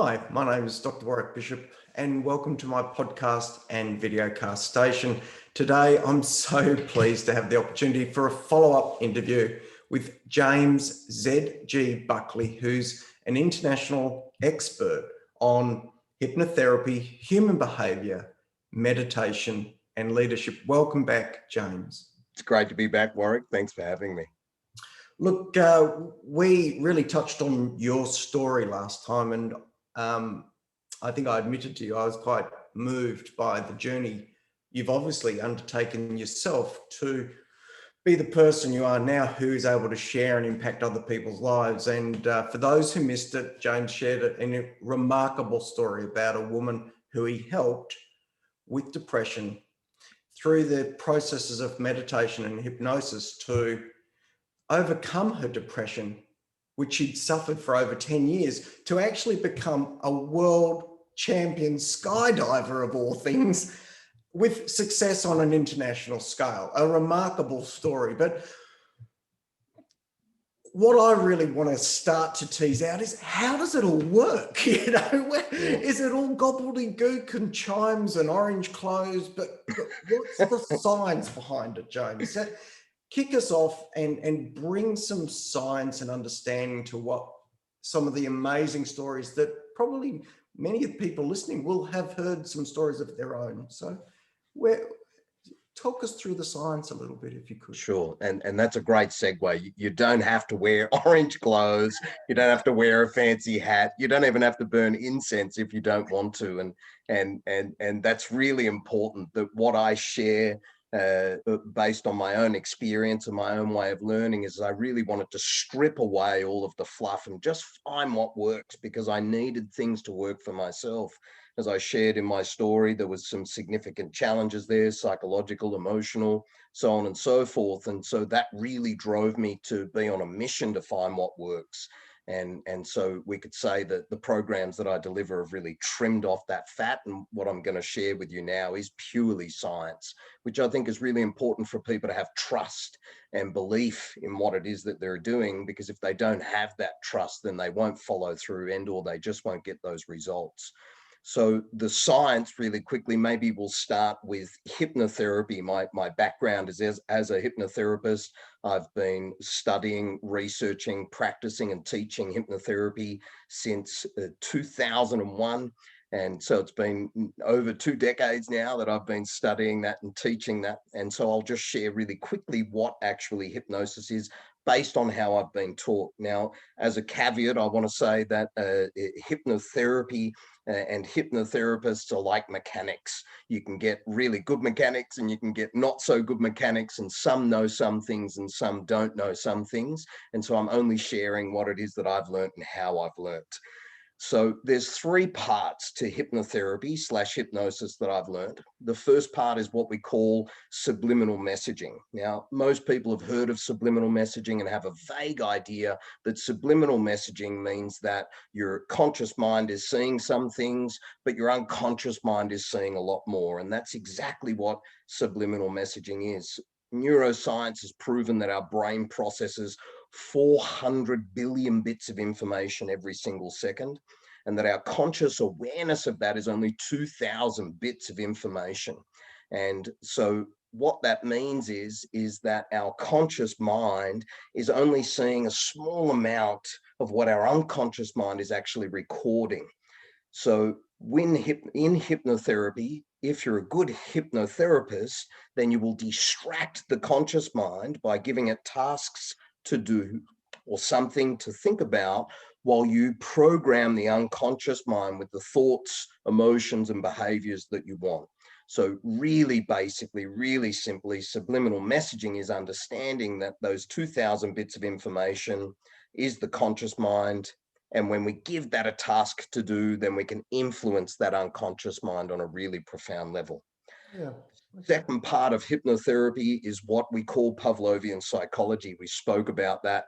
Hi, my name is Dr. Warrick Bishop, and welcome to my podcast and videocast station. Today, I'm so pleased to have the opportunity for a follow-up interview with James Z G Buckley, who's an international expert on hypnotherapy, human behavior, meditation, and leadership. Welcome back, James. It's great to be back, Warrick. Thanks for having me. Look, we really touched on your story last time, and I think I admitted to you I was quite moved by the journey you've obviously undertaken yourself to be the person you are now, who is able to share and impact other people's lives. And for those who missed it, James shared a remarkable story about a woman who he helped with depression through the processes of meditation and hypnosis to overcome her depression, which she'd suffered for over 10 years, to actually become a world champion skydiver of all things, with success on an international scale. A remarkable story. But what I really want to start to tease out is, how does it all work? Is it all gobbledygook and chimes and orange clothes? But what's the science behind it, James? Kick us off and bring some science and understanding to what some of the amazing stories that probably many of the people listening will have heard some stories of their own. So talk us through the science a little bit, if you could. Sure. And that's a great segue. You don't have to wear orange clothes. You don't have to wear a fancy hat. You don't even have to burn incense if you don't want to. And that's really important, that what I share based on my own experience and my own way of learning is I really wanted to strip away all of the fluff and just find what works, because I needed things to work for myself. As I shared in my story, there was some significant challenges there, psychological, emotional, so on and so forth. And so that really drove me to be on a mission to find what works. And so we could say that the programs that I deliver have really trimmed off that fat. And what I'm going to share with you now is purely science, which I think is really important for people to have trust and belief in what it is that they're doing, because if they don't have that trust, then they won't follow through, or they just won't get those results. So the science, really quickly, maybe we'll start with hypnotherapy. My background is as a hypnotherapist. I've been studying, researching, practicing and teaching hypnotherapy since 2001. And so it's been over 2 decades now that I've been studying that and teaching that. And so I'll just share really quickly what actually hypnosis is based on how I've been taught. Now, as a caveat, I want to say that hypnotherapy and hypnotherapists are like mechanics. You can get really good mechanics and you can get not so good mechanics, and some know some things and some don't know some things. And so I'm only sharing what it is that I've learned and how I've learned. So there's 3 parts to hypnotherapy / hypnosis that I've learned. The first part is what we call subliminal messaging. Now, most people have heard of subliminal messaging and have a vague idea that subliminal messaging means that your conscious mind is seeing some things, but your unconscious mind is seeing a lot more. And that's exactly what subliminal messaging is. Neuroscience has proven that our brain processes 400 billion bits of information every single second, and that our conscious awareness of that is only 2,000 bits of information. And so what that means is that our conscious mind is only seeing a small amount of what our unconscious mind is actually recording. So when in hypnotherapy, if you're a good hypnotherapist, then you will distract the conscious mind by giving it tasks to do or something to think about, while you program the unconscious mind with the thoughts, emotions, and behaviors that you want. So really, basically, really simply, subliminal messaging is understanding that those 2,000 bits of information is the conscious mind. And when we give that a task to do, then we can influence that unconscious mind on a really profound level. Yeah. Second part of hypnotherapy is what we call Pavlovian psychology. We spoke about that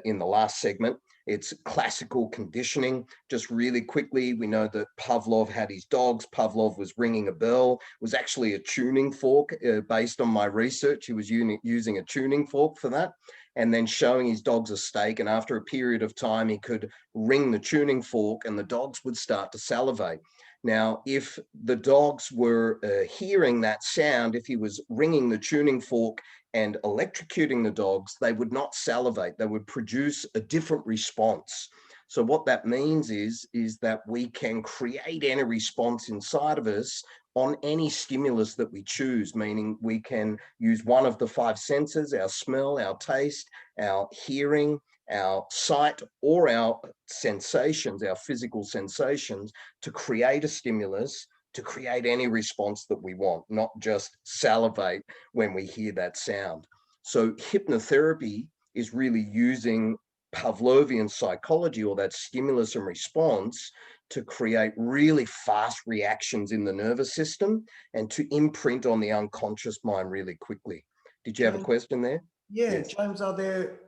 in the last segment. It's classical conditioning. Just really quickly, we know that Pavlov had his dogs. Pavlov was ringing a bell, was actually a tuning fork. Based on my research, he was using a tuning fork for that, and then showing his dogs a steak. And after a period of time, he could ring the tuning fork and the dogs would start to salivate. Now, if the dogs were hearing that sound, if he was ringing the tuning fork and electrocuting the dogs, they would not salivate. They would produce a different response. So what that means is that we can create any response inside of us on any stimulus that we choose, meaning we can use one of the 5 senses, our smell, our taste, our hearing, our sight, or our sensations, our physical sensations, to create a stimulus, to create any response that we want, not just salivate when we hear that sound. So hypnotherapy is really using Pavlovian psychology, or that stimulus and response, to create really fast reactions in the nervous system and to imprint on the unconscious mind really quickly. Did you have a question there? Yeah, Yes. James, are there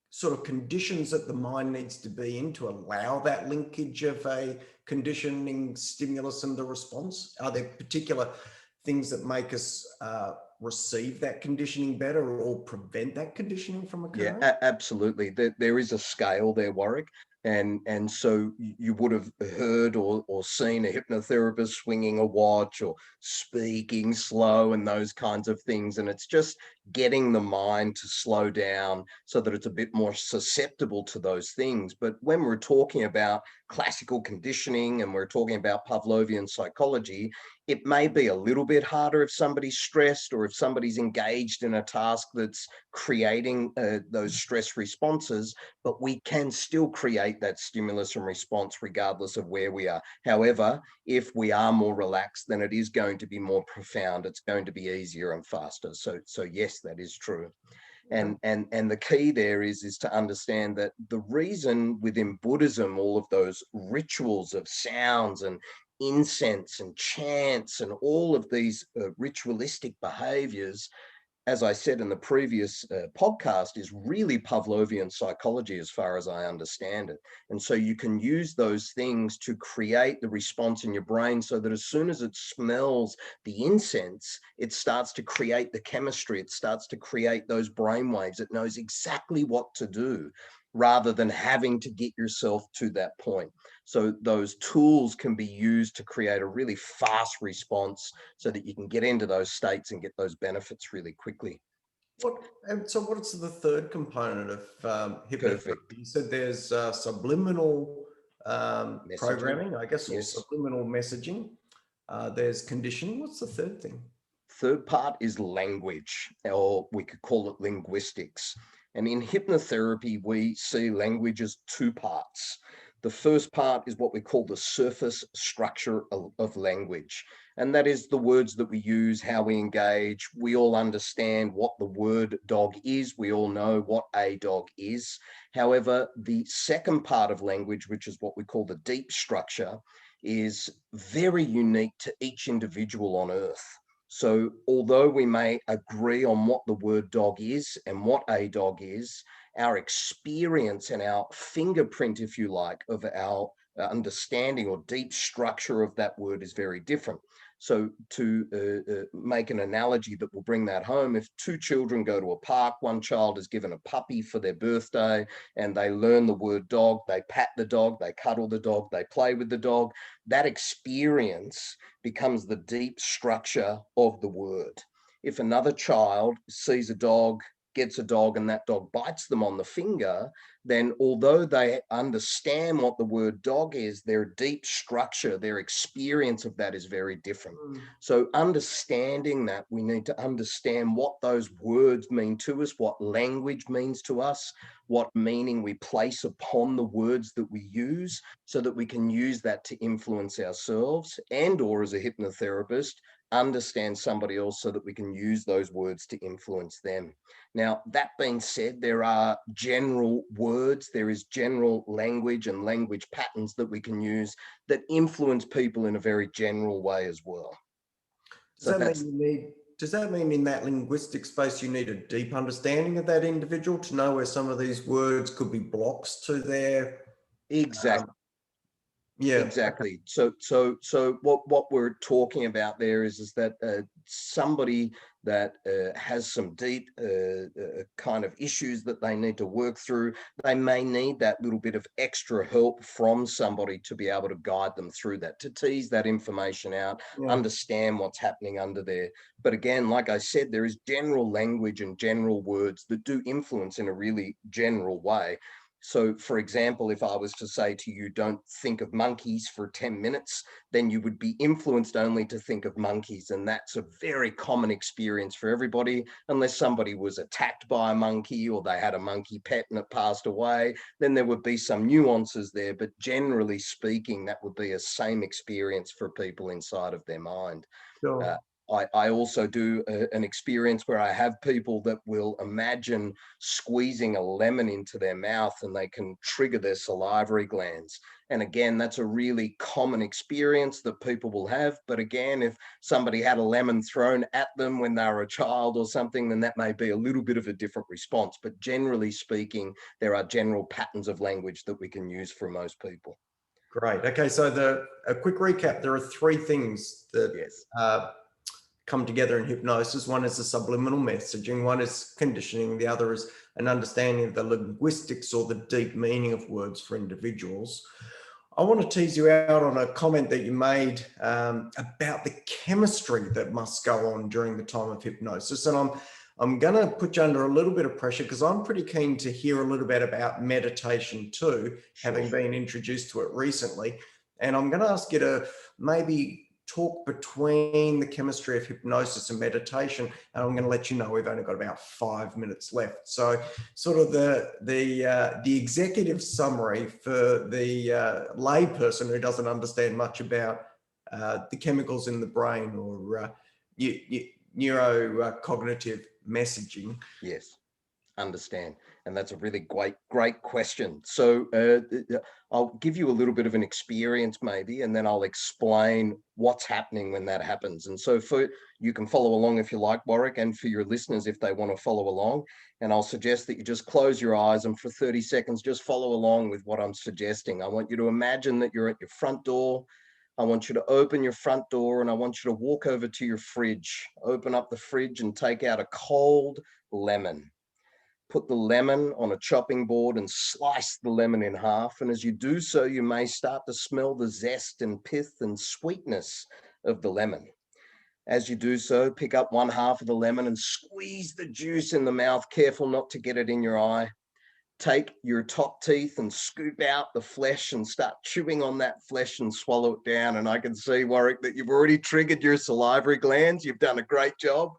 sort of conditions that the mind needs to be in to allow that linkage of a conditioning stimulus and the response? Are there particular things that make us receive that conditioning better or prevent that conditioning from occurring? Yeah, absolutely. There is a scale there, Warwick. And so you would have heard or seen a hypnotherapist swinging a watch or speaking slow and those kinds of things. And it's just getting the mind to slow down so that it's a bit more susceptible to those things. But when we're talking about classical conditioning and we're talking about Pavlovian psychology, it may be a little bit harder if somebody's stressed or if somebody's engaged in a task that's creating those stress responses, but we can still create that stimulus and response regardless of where we are. However, if we are more relaxed, then it is going to be more profound. It's going to be easier and faster. So yes, that is true. And the key there is to understand that the reason within Buddhism, all of those rituals of sounds and incense and chants and all of these ritualistic behaviors, as I said in the previous podcast, is really Pavlovian psychology as far as I understand it. And so you can use those things to create the response in your brain so that as soon as it smells the incense, it starts to create the chemistry, it starts to create those brain waves, it knows exactly what to do rather than having to get yourself to that point. So those tools can be used to create a really fast response so that you can get into those states and get those benefits really quickly. So what's the third component of Perfect. hypnotherapy? You said there's subliminal Messaging. programming, I guess, or Yes. subliminal messaging. There's conditioning. What's the third thing? Third part is language, or we could call it linguistics. And in hypnotherapy, we see language as 2 parts. The first part is what we call the surface structure of language. And that is the words that we use, how we engage. We all understand what the word dog is. We all know what a dog is. However, the second part of language, which is what we call the deep structure, is very unique to each individual on earth. So although we may agree on what the word dog is and what a dog is, our experience and our fingerprint, if you like, of our understanding or deep structure of that word is very different. So to make an analogy that will bring that home, if 2 children go to a park, one child is given a puppy for their birthday and they learn the word dog, they pat the dog, they cuddle the dog, they play with the dog, that experience becomes the deep structure of the word. If another child sees a dog, gets a dog, and that dog bites them on the finger, then although they understand what the word dog is, their deep structure, their experience of that is very different. So understanding that, we need to understand what those words mean to us, what language means to us, what meaning we place upon the words that we use, so that we can use that to influence ourselves and, or as a hypnotherapist, understand somebody else so that we can use those words to influence them. Now, that being said, there are general words, there is general language and language patterns that we can use that influence people in a very general way as well. Does So that mean that's, you need does that mean in that linguistic space, you need a deep understanding of that individual to know where some of these words could be blocks to their, Exactly. yeah. Exactly. So what we're talking about there is that somebody that has some deep kind of issues that they need to work through, they may need that little bit of extra help from somebody to be able to guide them through that, to tease that information out, Yeah. understand what's happening under there. But again, like I said, there is general language and general words that do influence in a really general way. So, for example, if I was to say to you, don't think of monkeys for 10 minutes, then you would be influenced only to think of monkeys. And that's a very common experience for everybody, unless somebody was attacked by a monkey or they had a monkey pet and it passed away, then there would be some nuances there. But generally speaking, that would be a same experience for people inside of their mind. Sure. I also do an experience where I have people that will imagine squeezing a lemon into their mouth and they can trigger their salivary glands. And again, that's a really common experience that people will have. But again, if somebody had a lemon thrown at them when they were a child or something, then that may be a little bit of a different response. But generally speaking, there are general patterns of language that we can use for most people. Great. Okay, so a quick recap. There are three things that Yes. come together in hypnosis. One is the subliminal messaging, one is conditioning, the other is an understanding of the linguistics or the deep meaning of words for individuals. I want to tease you out on a comment that you made about the chemistry that must go on during the time of hypnosis. And I'm going to put you under a little bit of pressure because I'm pretty keen to hear a little bit about meditation too, having been introduced to it recently. And I'm going to ask you to maybe talk between the chemistry of hypnosis and meditation. And I'm going to let you know we've only got about 5 minutes left. So sort of the executive summary for the layperson who doesn't understand much about the chemicals in the brain or neurocognitive messaging. Yes. Understand. And that's a really great question. So I'll give you a little bit of an experience maybe, and then I'll explain what's happening when that happens. And so you can follow along if you like, Warrick, and for your listeners, if they want to follow along, and I'll suggest that you just close your eyes and for 30 seconds, just follow along with what I'm suggesting. I want you to imagine that you're at your front door. I want you to open your front door and I want you to walk over to your fridge, open up the fridge and take out a cold lemon. Put the lemon on a chopping board and slice the lemon in half. And as you do so, you may start to smell the zest and pith and sweetness of the lemon. As you do so, pick up one half of the lemon and squeeze the juice in the mouth, careful not to get it in your eye. Take your top teeth and scoop out the flesh and start chewing on that flesh and swallow it down. And I can see, Warrick, that you've already triggered your salivary glands. You've done a great job.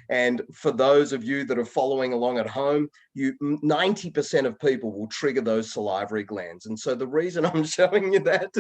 And for those of you that are following along at home, 90% of people will trigger those salivary glands. And so the reason I'm showing you that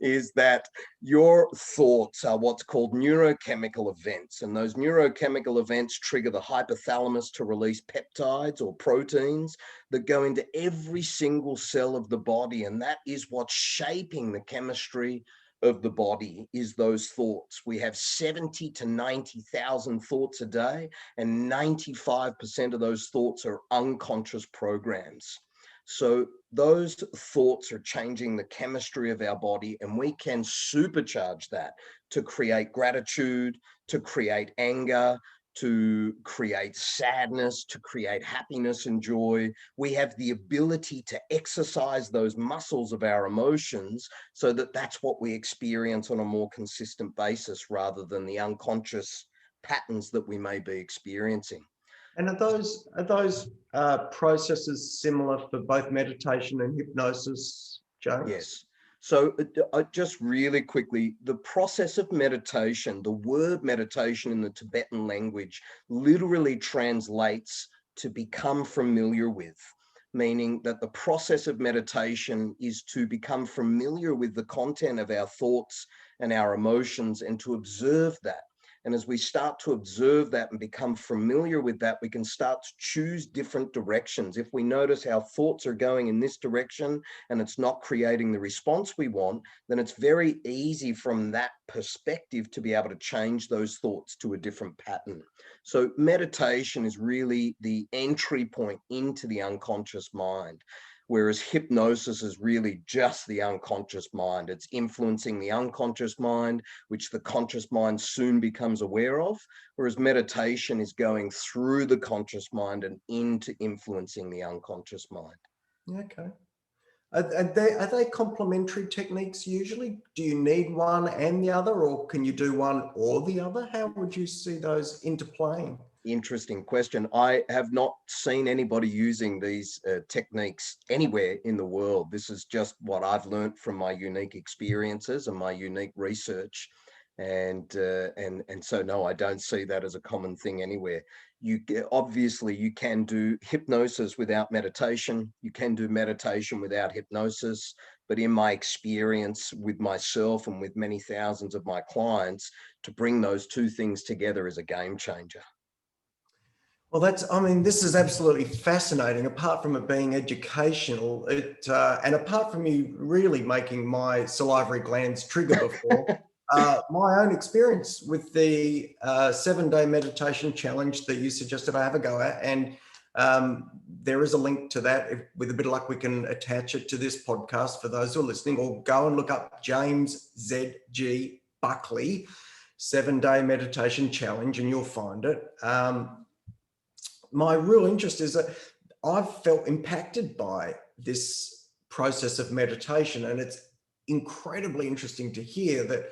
is that your thoughts are what's called neurochemical events. And those neurochemical events trigger the hypothalamus to release peptides or proteins that go into every single cell of the body. And that is what's shaping the chemistry of the body, is those thoughts. We have 70 to 90,000 thoughts a day, and 95% of those thoughts are unconscious programs. So those thoughts are changing the chemistry of our body, and we can supercharge that to create gratitude, to create anger, to create sadness, to create happiness and joy. We have the ability to exercise those muscles of our emotions so that that's what we experience on a more consistent basis rather than the unconscious patterns that we may be experiencing. And are those processes similar for both meditation and hypnosis, James? Yes. So just really quickly, the process of meditation, the word meditation in the Tibetan language literally translates to become familiar with, meaning that the process of meditation is to become familiar with the content of our thoughts and our emotions and to observe that. And as we start to observe that and become familiar with that, we can start to choose different directions. If we notice our thoughts are going in this direction and it's not creating the response we want, then it's very easy from that perspective to be able to change those thoughts to a different pattern. So meditation is really the entry point into the unconscious mind, whereas hypnosis is really just the unconscious mind. It's influencing the unconscious mind, which the conscious mind soon becomes aware of, whereas meditation is going through the conscious mind and into influencing the unconscious mind. Okay. Are they complementary techniques usually? Do you need one and the other, or can you do one or the other? How would you see those interplaying? Interesting question. I have not seen anybody using these techniques anywhere in the world. This is just what I've learned from my unique experiences and my unique research. And so no, I don't see that as a common thing anywhere. Obviously you can do hypnosis without meditation. You can do meditation without hypnosis. But in my experience with myself and with many thousands of my clients, to bring those two things together is a game changer. Well, I mean, this is absolutely fascinating. Apart from it being educational, and apart from you really making my salivary glands trigger before, my own experience with the 7-day meditation challenge that you suggested I have a go at, and there is a link to that. With a bit of luck, we can attach it to this podcast for those who are listening, or go and look up James Z G Buckley 7-day meditation challenge, and you'll find it. My real interest is that I've felt impacted by this process of meditation, and it's incredibly interesting to hear that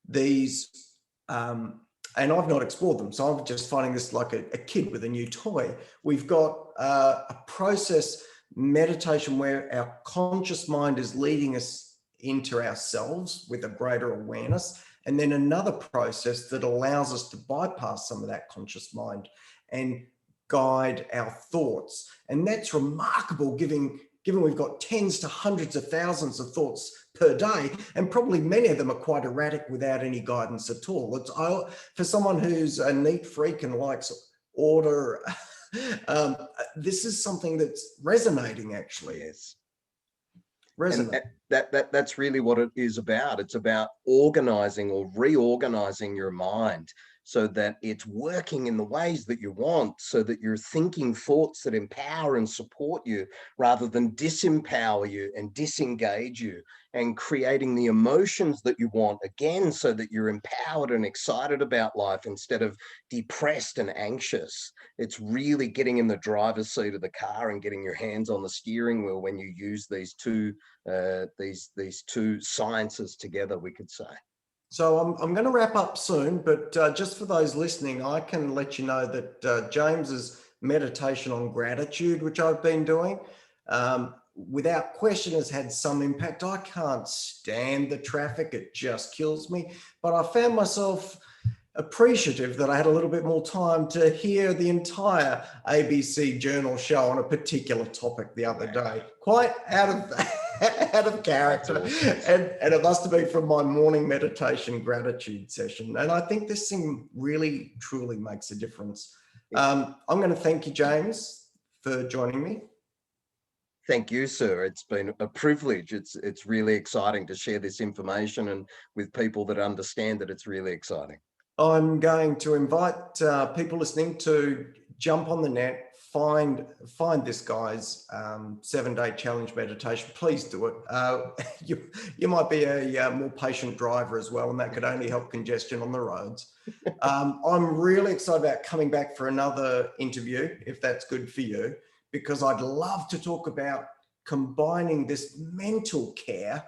these, and I've not explored them, so I'm just finding this like a kid with a new toy. We've got a process, meditation, where our conscious mind is leading us into ourselves with a greater awareness, and then another process that allows us to bypass some of that conscious mind and guide our thoughts. And that's remarkable, given we've got tens to hundreds of thousands of thoughts per day, and probably many of them are quite erratic without any guidance at all. For someone who's a neat freak and likes order, this is something that's resonating, actually. Yes. Resonate. And that's really what it is about. It's about organizing or reorganizing your mind so that it's working in the ways that you want, so that you're thinking thoughts that empower and support you rather than disempower you and disengage you, and creating the emotions that you want, again, so that you're empowered and excited about life instead of depressed and anxious. It's really getting in the driver's seat of the car and getting your hands on the steering wheel when you use these two sciences together, we could say. So I'm going to wrap up soon, but just for those listening, I can let you know that James's meditation on gratitude, which I've been doing, without question has had some impact. I can't stand the traffic. It just kills me. But I found myself appreciative that I had a little bit more time to hear the entire ABC Journal show on a particular topic the other day. Quite out of character. Awesome. And it must have been from my morning meditation gratitude session. And I think this thing really, truly makes a difference. I'm going to thank you, James, for joining me. Thank you, sir. It's been a privilege. It's really exciting to share this information and with people that understand that it's really exciting. I'm going to invite people listening to jump on the net, find this guy's 7-day challenge meditation. Please do it. You might be a more patient driver as well, and that could only help congestion on the roads. I'm really excited about coming back for another interview, if that's good for you, because I'd love to talk about combining this mental care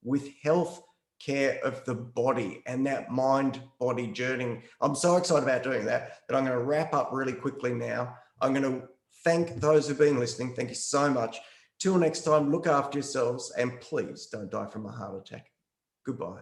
with health care of the body and that mind-body journey. I'm so excited about doing that I'm going to wrap up really quickly now. I'm going to thank those who've been listening. Thank you so much. Till next time, look after yourselves, and please don't die from a heart attack. Goodbye.